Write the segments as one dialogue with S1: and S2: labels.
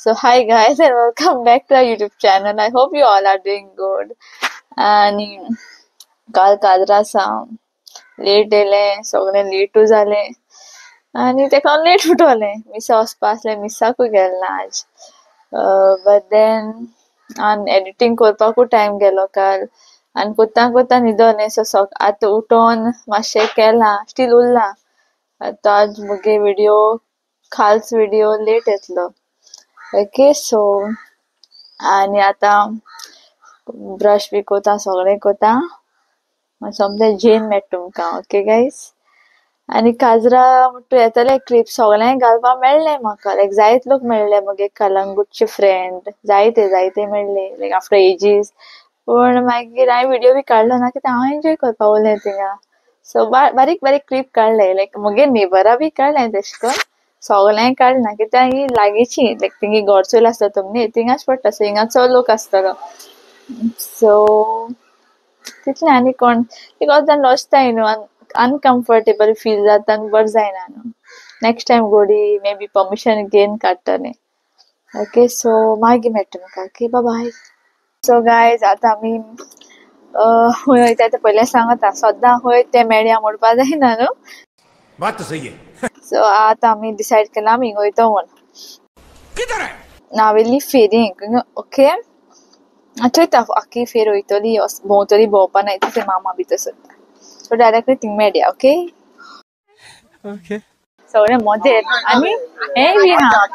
S1: So hi guys and welcome back to our YouTube channel. I hope you all are doing good. आणि काल काजरासा late येले सगळे लेटू झाले आणि तेका लेट उठवले मिसा वचपा आसले मिसाकू गेलना आज बट देन आणि एडिटिंग करपाकू टाइम गेलो काल आणि कोत्ता न्हिदोले सो आतां उठोन मातशें केला स्टील उरला आतां आज मुगे व्हिडिओ खालच व्हिडिओ लेट येतलो ओके सो आणि आता ब्रश बी कोता सगळें कोता समजा जेन मेट तुमकां ओके गायज आणि काजरा म्हणटा येतले ट्रिप सगळें घालपा मेळ्ळें म्हाका लायक जायत लोक मेळ्ळे मगे कलंगूटचे फ्रेंड जायते मेळ्ळे लायक आफ्टर एजीस पण मागीर हांवें व्हिडिओ बी काडलो ना कित्याक हांव एन्जॉय करपा उरलें थिंगा सो बारीक ट्रिप काडले लायक मगे नेबरा बी काडलें तेशें करून सगळें काडना कित्याक ही लागींची लायक थिंगा गोडचोल आसता तुमने थिंगाच पडटा सो हिंगा चड लोक आसतलो सो तितलें आनी कोण बिकॉज देन लॉस्ट टायम न्हू अनकम्फर्टेबल फील जाता आनी बरें जायना न्हू नेक्स्ट टायम गोडी मे बी परमिशन घेवन काडटलें ओके सो मागीर मेळटा म्हाका ओके बाय सो गायज आतां आमी खंय वयता तें पयलें सांगता सद्दां खंय तें मेळया म्हणपा जायना न्हू
S2: बात तो सही है
S1: सो आतां आमी डिसायड केला आमी हिंग वयतो म्हूण
S2: किधर है
S1: नावेली फेरींक ओके चोयता आख्खी फेर वयतली भोंवतली भोंवपा ना ते मामा बी तसो सो डायरेक्टली थिंग मेळया ओके
S2: ओके
S1: सगळें मदेर आनी हें बी आहा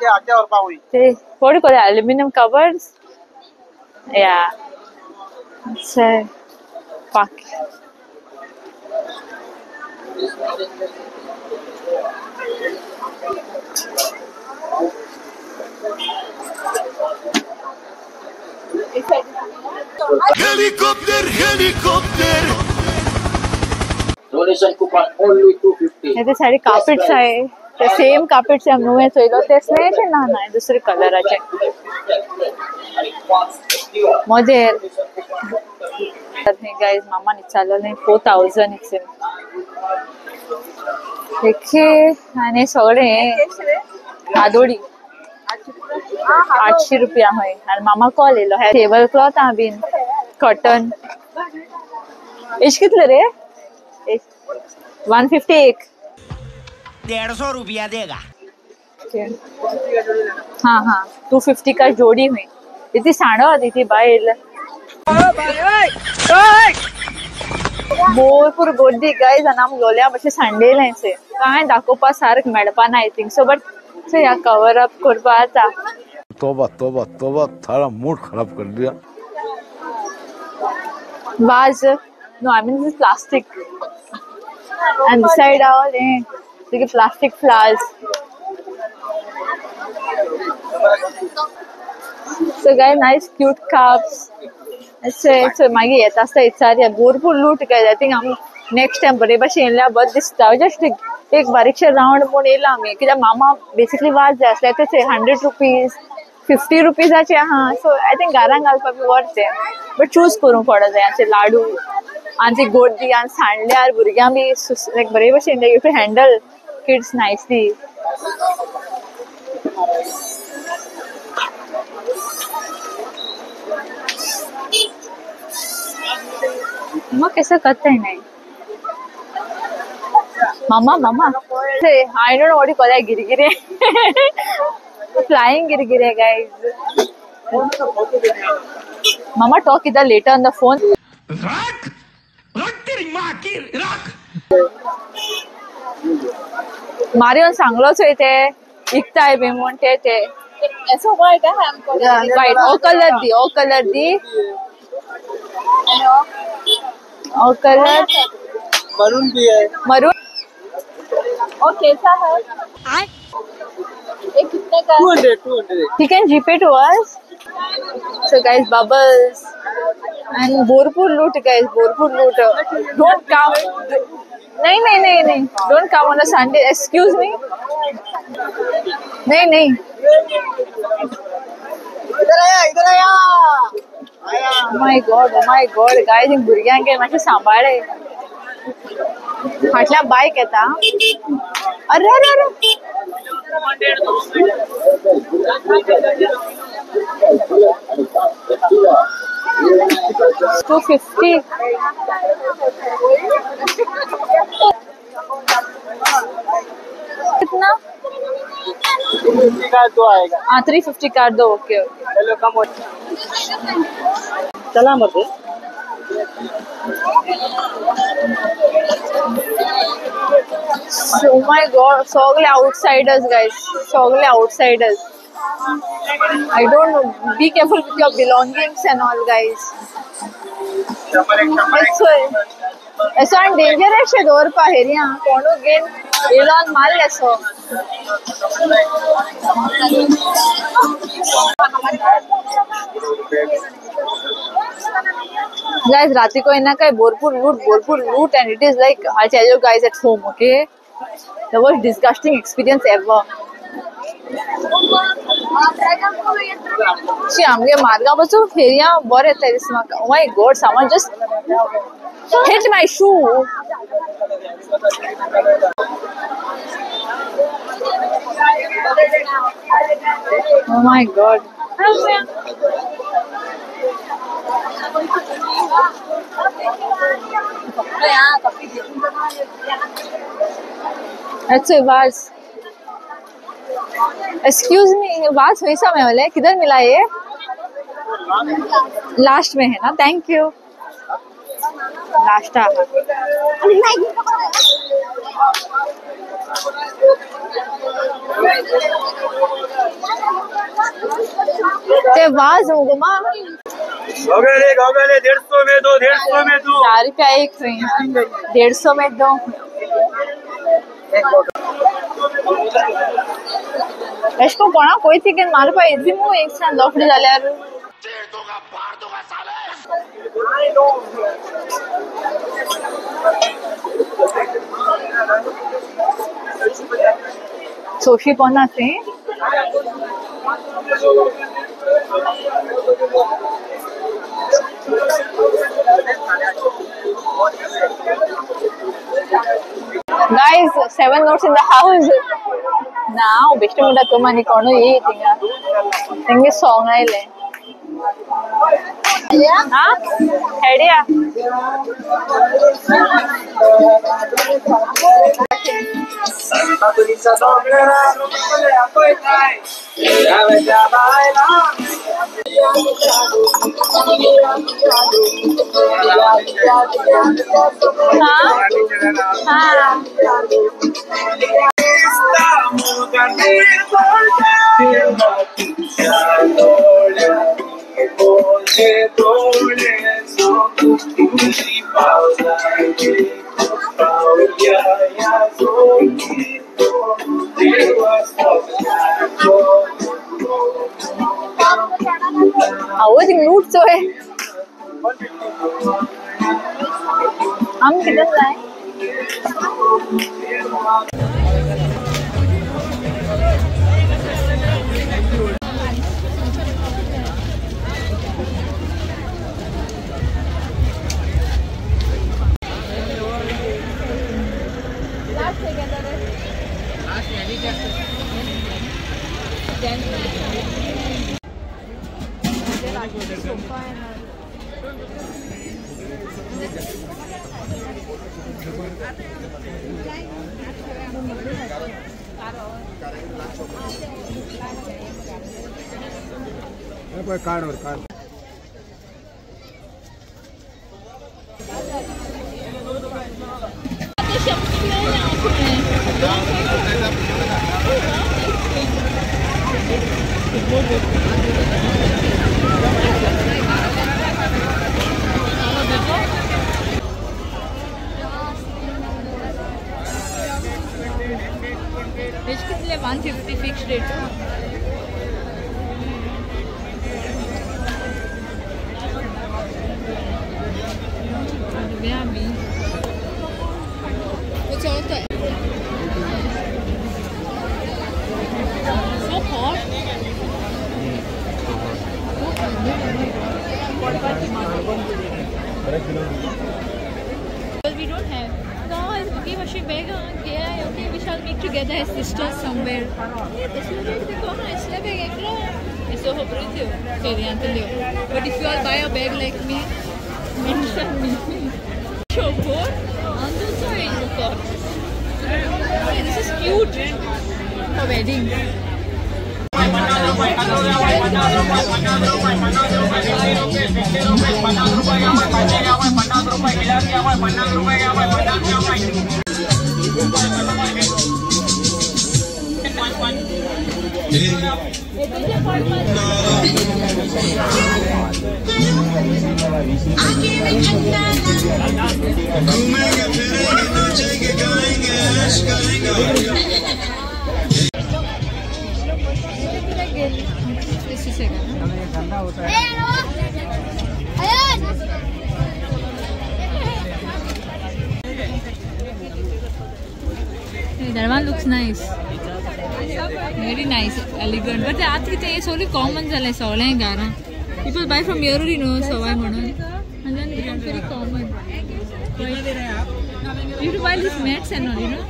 S1: ते थोडे कोले एल्युमिनियम कवर्स या सर पाक
S2: हेलीकॉप्टर
S3: Donation coupon only 250.
S1: हे साडी कार्पेट्स आहे ते सेम कार्पेट्स आमी नुवें चोयलो तेच न्हय ना ना दुसरे कलराचे मदेर गायज मामान इचारलें 4000 इचेन देखी आनी सगळें आदोडी 800 रुपया हय आनी मामा कॉल येयलो हे टेबल क्लॉथ आहा बीन कॉटन एश कितले रे 150 एक
S2: 150 रुपया देगा
S1: हाँ 250 का जोड़ी हुई इतनी साड़ो इतनी बाइल भरपूर गोड्डी गायज आनी आमी लोल्या मातशें सांडेलें से कांय दाखोवपा सारक मेळपा ना I think so but so ह्या कवर अप करपा जाता
S4: तोबा तोबा तोबा थारा मूड खराब कर दिया
S1: was no I mean this plastic and beside all like plastic flowers so guys nice cute cups so मागी येता आसता इचारया भरपूर लूट काय आय थिंक आमी नेक्स्ट टाइम बरे भाशेन येयल्या बरें दिसता जस्ट एक बारीकशें राउंड म्हूण येयला आमी कित्याक मामा बेसिकली वाज जाय आसले ते 100 रुपीज 50 रुपीजाचे आहा सो आय थिंक घरान घालपाक बी वर्थ बट चूज करूंक पडो जाय आमचे लाडू आणि ती गोड्डी आणि सांडल्यार भुरग्यां बी लायक बरे भशेन you to handle kids nicely मामा कैसा करता है नहीं मामा I don't know what you call it गिरगिरे फ्लाइंग गिरगिरे गाइस मामा टॉक इधर लेटर ऑन द फोन मारियोन सांगलोच ते इकताय बी म्हूण ते ऐसो वाइट है हमको वाइट ओ कलर दी ओ कलर
S3: मरून भी है
S1: मरून और कैसा है ये कितने का
S3: 200
S1: he can GPay to us so guys bubbles and भरपूर लूट guys भरपूर लूट don't come नहीं don't come on a Sunday excuse me नहीं
S3: इधर आया
S1: oh my god guys इन भुरग्यांक मातशें सांबाळे फाटल्यान बायक येता अरे $250. कितना?
S3: 350 का तो आएगा।
S1: हाँ 350 काट दो। Okay okay.
S3: चलो कम हो चला मत
S1: Oh my god, सगळे outsiders guys, सगळे outsiders. I don't know, be careful with your belongings and all guys. ऐसा डेंजरस है डोर पर हेरिया कोनो गेन एलॉन मार लेसो guys राती को इना का भरपूर लूट and it is like I'll tell you guys at home, okay, the most disgusting experience ever. See आमगे मार्गापासून फेरिया बरे येता दिसता म्हाका. Oh my god, someone just hit my shoe. Oh my god. अच्छा वाज एक्सक्यूज मी वाज वही समय वाले किधर मिला ये? लास्ट में है ना? Thank you. नाश्ता ते वाज होगा
S3: 150 में दो 150 में दो
S1: 4 रुपया एक 150 में दो। इसको कोणा कोई थी कि मारे पास इतनी मु एक साथ लफड़ी डाले यार। सोशी पना से guys 7 notes in the house now best muda to mani kono ye tinga tinge song aile ha hedia वो दिन लूट तो है हम किधर जाए?
S4: कार्ड और कार्ड
S1: कितने 150 fix rate What's all that? So hot. But we don't have. No, give a shit bag. Okay, Vishal. meet together as sisters somewhere. But if you all buy a bag like me, mention me. Shopor, this is cute for wedding. That one looks nice. Very nice, elegant. But it's only common. People buy from here, you know, so I and then they are very common. You have to buy these mats and all, you know.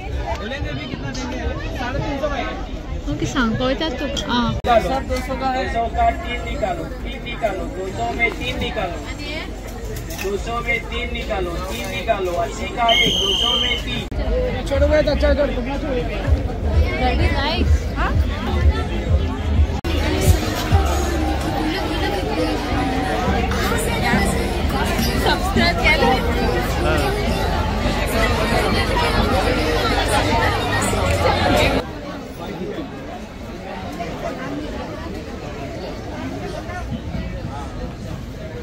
S1: Okay, sang ko ita to. Ah.
S3: 200 का है, 100 का 3 निकालो, 3 निकालो, 200 में 3 निकालो, 200 में 3 निकालो, 3 निकालो, 80 का 1, 200 में 3. छोड़ गए तो अच्छा कर तुम छोड़ गए.
S1: Very nice. Huh? Subscribe kya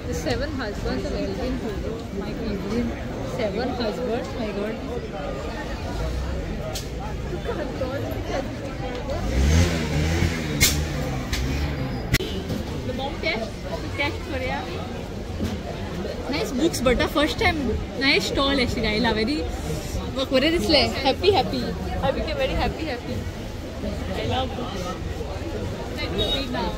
S1: The 7 husbands of Elvin Hugo. My Elvin. 7 husbands. My God. The mom test for ya. Nice books, but first time nice stall actually. I love very. Look, what is this? Happy. I became very happy. I love books. I do read now.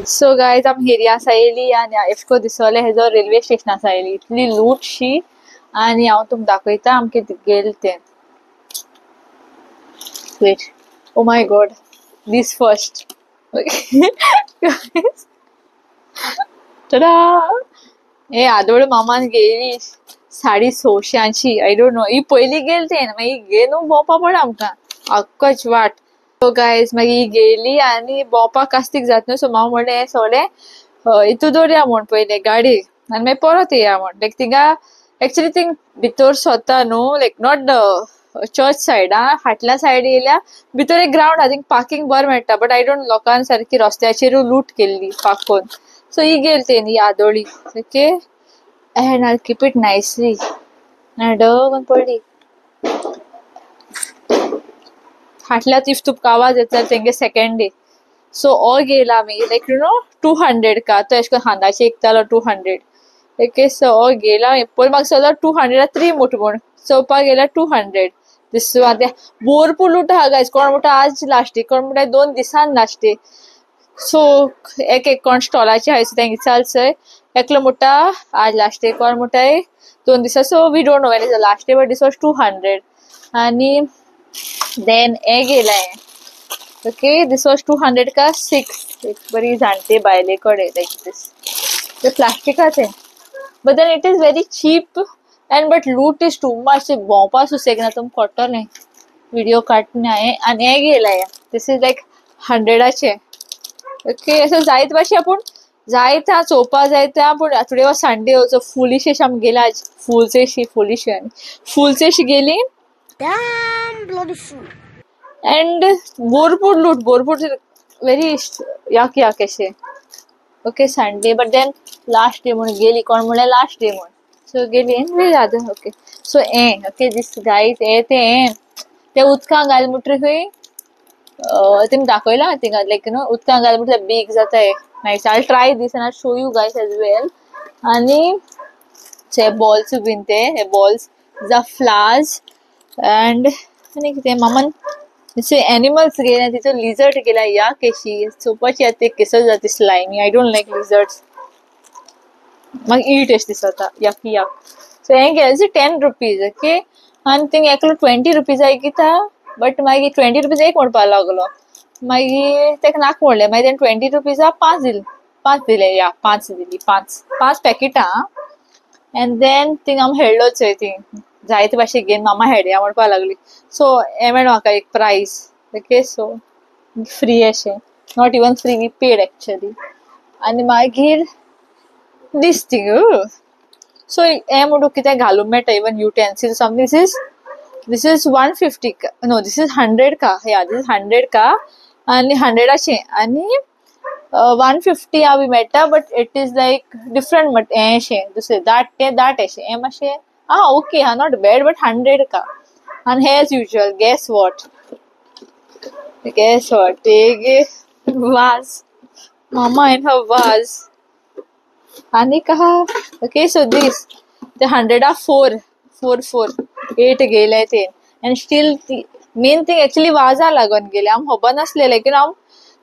S1: So guys, I'm Hiria Saili and ifko disole hezo railway station Saili. Itli loot shi and yaw tum dakoita amke gelte. Wait. Oh my god. This first. Okay. Guys. Ta-da! Hey, adod maman गेली साडी 680. I don't know. ही पहिली गेलते ना मागी गेलो बोपा per आमका अक्कच वाट. So guys, मागी गेली आणि बोपा कास्तीक जात न्हू. सो माव म्हणले सोडे इतू दोरया म्हण पहिले गाडी आणि मागीर परत येया म्हण. लायक थिंगा एक्चुअली थिंग भितर सोता न्हू लायक नॉट चर्च साइड फाटल्या साइड येयल्या भितर एक ग्राउंड आहा थिंग पार्किंग बरें मेळटा. बट आय डोंट लोकांन सारकी रस्त्याचेर लूट केल्ली पाकोन. So he gave the Adoli. Okay. And I'll keep it nicely. And one party. Hatlat if tup kawa jeta thenge second day. So all gela me like you know 200 ka to isko handa che ek tala 200. Okay, so all gela me pol mag sala 200 3 mutbon. So pa gela 200. This one the borpur luta ha guys. Kon mota aaj last day, kon mota 2 disan last day. So एक कोण स्टॉलाचे हायस तेंगे चलसय एकलो मोठा आज last day कोण मोठा आहे 2 दिवसा. So we don't know when is the last day but this was 200 आणि देन ए गेलाय. ओके दिस वाज 200 का 6 एक बरी जाणते बायले कडे लाइक दिस ते प्लास्टिकाचे but then it is very cheap and but loot is too much. बोंपा सुसेगना तुम कोटले व्हिडिओ काढणे आहे आणि ए गेलाय दिस इज लाइक 100चे. ओके असं जायत भाशे आपण जायत चोवपा जायत पूण today was Sunday also foolish आम गेला आज फुलचेशी गेली एंड भरपूर लूट भरपूर वेरी याक अशें. Okay Sunday but then last day म्हणून गेली कोण म्हणल्यार लास्ट डे म्हण. सो गेली वेरी जादा. ओके सो ओके दीस जायत ते उदकां घाल म्हणटरी खंय तेम दाखयला थिंगा लायक यू नो उदकां घाल म्हणटा बीग जाता nice. I try this and I show you guys as well. आणि जे बॉल्स बीन ते हे बॉल्स द फ्लावर्स एंड आनी कितें मामान जशे एनिमल्स गेले तिचो लिझर्ड गेला या केशी चोवपाची आतां केसो जाता स्लायमी आय डोंट लायक लिझर्ड्स म्हाका इरिटेशन दिसता याक सो हें गेलें 10 रुपीज ओके आनी थिंग एकलो 20 रुपीजाक किता बट मागीर 20 रुपीज एक म्हणपाक लागलो मागीर तेका नाका म्हणलें मागीर तेणें 20 रुपीजाक 5 दिले या 5 दिली 5 पॅकेटां एंड देन थिंग आमी हेडलो चोय थिंग जायते भाशेन घेवन मामा हेडया म्हणपाक लागली सो हें मेळ्ळें म्हाका एक प्रायज ओके सो फ्री अशें not even free we paid actually आनी मागीर this thing so I म्हणून कितें घालूंक मेळटा इवन युटेन्सिल समथिंग this is 150 का no this is 100 का yeah this is 100 का आनी 100 अशें आनी 150 हांव मेळटा but it is like different but हें अशें दुसरें दाट अशें हें मातशें ओके नॉट बॅड बट 100 का आनी हे एज युजल गॅस वॉट तेगे was mama and her was आनी कहा ओके सो दीस ते 4 गेले ते and still main thing actually वाजा लागून गेले आम खबर नासले लेकिन हांव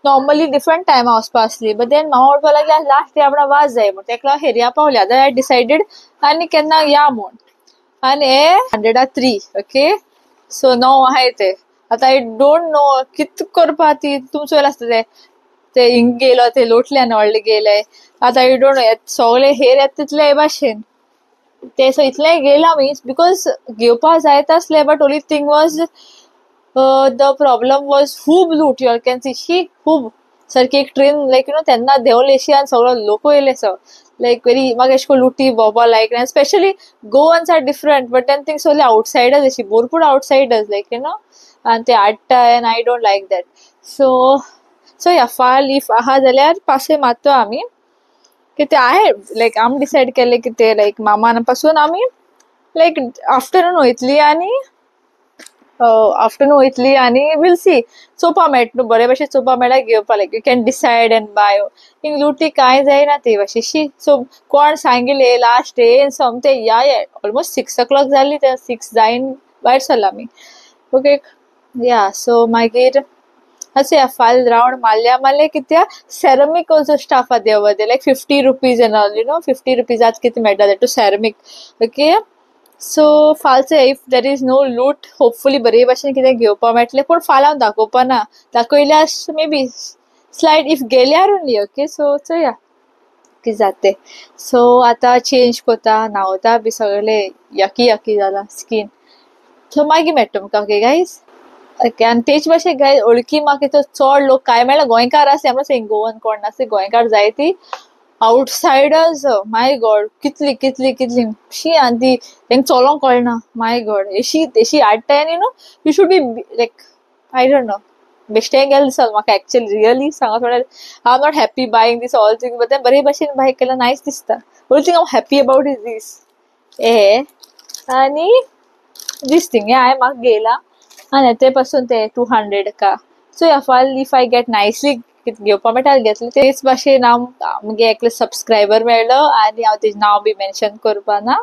S1: नॉर्मली डिफरंट टायमा वचपा आसली बट देन मामा म्हणपाक लागली लास्ट डे आपणा वाज जाय म्हण तेका लागून हेरया पावले आतां आय डिसायडेड आनी केन्ना या म्हूण आनी हे 103 ओके सो णव आहाय ते आतां आय डोंट नो कित करपा ती तुमचो वेळ आसता ते हिंग गेलो ते लोटल्यान व्हडले गेले आतां आय डोंट नो सगळे हेर येता तितले हे भाशेन ते सो इतले गेला मिन्स बिकॉज घेवपा जायत आसले but only thing was the problem was खूब लूट यू कॅन सी शी खूब सारकी एक ट्रेन लायक यू नो तेन्ना देंवलेशी आनी सगळो लोक येयले सो लायक वेरी म्हाका एशे कोन्न लुटी भोंवपा लायक ना specially Goans are different but then thing सगळी आवटसायडर्स अशी भरपूर आवटसायडर्स लायक यू नो आनी ते हाडटा and I don't like that so या फाल इफ आहा जाल्यार पासय मारतो आमी कितें आहे लायक आमी डिसायड केलें कितें लायक मामा पासून आमी लायक आफ्टरनून वयतली आनी वील सी चोवपा मेळटा न्हू बरे भशेन चोवपा मेळटा घेवपा like you can decide and buy thing लुटी कांय जायना ते भाशेशी सो कोण सांगिल्ले लास्ट डे समते या ऑलमोस्ट 6 o'clock जाली ते 6 जायन भायर सरला आमी ओके या सो मागीर असे फाल राउंड मारले कित्या ceramic also stuff are there they like 50 rupees and all you know 50 रुपीजात कितें मेळटा that too ceramic okay so फालचे if there is no loot hopefully बरे भाशेन कितें घेवपा मेळटलें पूण फाल हांव दाखोवपा ना दाखयल्यार मे बी स्लायड इफ गेल्यार ओन्ली ओके सो चोया कितें जाता सो आतां चेंज कोता न्हांवता बी सगळे यकी जाला स्कीन सो मागीर मेळटा तुमकां ओके गायज ओके आनी तेच भाशेन गाय वळखी म्हाका तो चड लोक कांय मेळ्ळा गोंयकार आसा आमकां सेंग गोवन कोण नासले गोंयकार जायती आवटसायडर्स माय गॉड कितली शी आनी ती तेंका चलोंक कळना माय गॉड एशी हाडटा आनी न्हू you should be like I don't know बेश्टें गेलें दिसता म्हाका एक्चुअली रियली सांगत म्हळ्यार I am not happy buying this all thing but तें बरे भाशेन बाय केल्यार नायस दिसता only thing I am happy about is this हे आनी दीस थिंग हे हांवें म्हाका गेला आनी ते पासून ते 200 का सो ह्या फाल इफ आय गेट नायसली घेवपा मेळटा घेतले तेच भाशेन हांव आमगे एकलो सबस्क्रायबर मेळ्ळो आनी हांव तेजें नांव बी मेन्शन करपा ना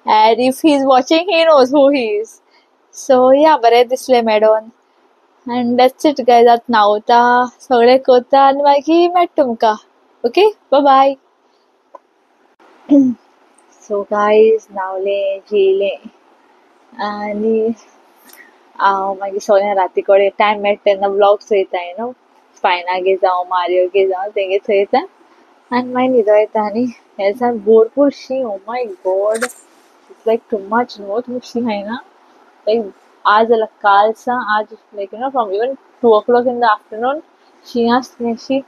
S1: and if he is watching he knows who he is so या बरें दिसलें मेळोन एंड दॅट्स इट गायज आतां न्हांवता सगळें करता आनी मागीर मेळटा तुमकां ओके बाय सो गायज न्हांवलें जेयलें आनी हांव मागीर सगळें राती कडेन टायम मेळटा तेन्ना व्लॉग्स चोयता यू नो फायनागे जावं मारियोगे जावं तेगे चोयता आनी मागीर न्हिदो येता आनी हे दिसा भरपूर शी oh my God it's like too much no तुमी शी खायना लायक आज जाल्यार काल सा आज like you know from even 2 o'clock in the afternoon शी आसली शी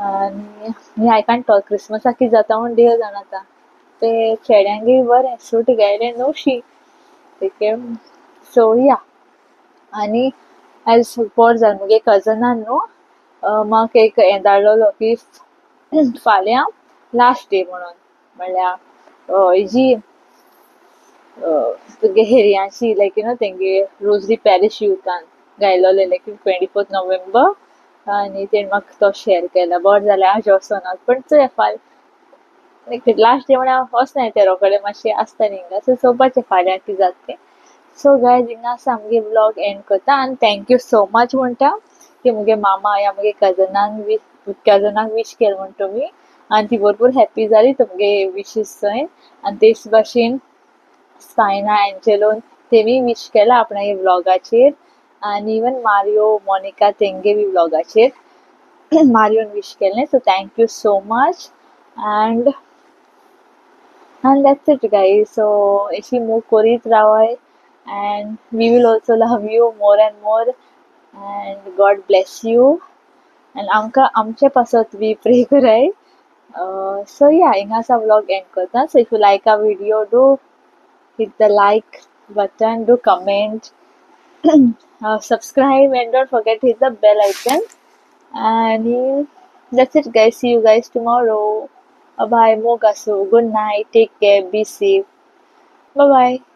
S1: आनी आय कांट टॉक क्रिसमसाक कितें जाता म्हूण देव जाणा आतां ते चेड्यांगेर बरें सूट गेलें नो शी ओके सो या आनी आयज पोर जालें मुगे कजनान न्हू म्हाका एक हें धाडलोलो की फाल्यां लास्ट डे म्हणून म्हणल्यार हेजी तुगे हेरयांची लायक यू नो तेंगे रोजरी पॅरिश युथान गायलोलें लायक 24 November आनी तेणें म्हाका तो शेअर केला बरें जालें हांव वचोना पण चोय फाल लायक लास्ट डे म्हळ्यार हांव वचना तेरो कडेन मातशें आसता न्ही हिंगा सो चोवपाचें फाल्यां कितें जाता तें सो गायज हिंगा आमगे व्लॉग एंड करता आनी थँक्यू सो मच म्हणटा की मुगे मामा या मुगे कजनाक विश केलें म्हण तुमी आनी ती भरपूर हॅप्पी जाली तुमगे विशीस चोयन आनी तेच भाशेन स्पायना एंजेलोन तेमी विश केला आपणागे व्लॉगाचेर आनी इवन मारियो मोनिका तेंगे बी व्लॉगाचेर मारियोन विश केलें so thank you so much and that's it guys. So अशी मूव करीत रावाय and we will also love you more and more and God bless you and आमचे पासत we pray कराय. So yeah, हिंगासा vlog end करता. So if you like our video, do hit the like button, do comment, subscribe and don't forget to hit the bell icon. And that's it guys. See you guys tomorrow. Bye bye. Mogasu. Good night. Take care. Be safe. Bye bye.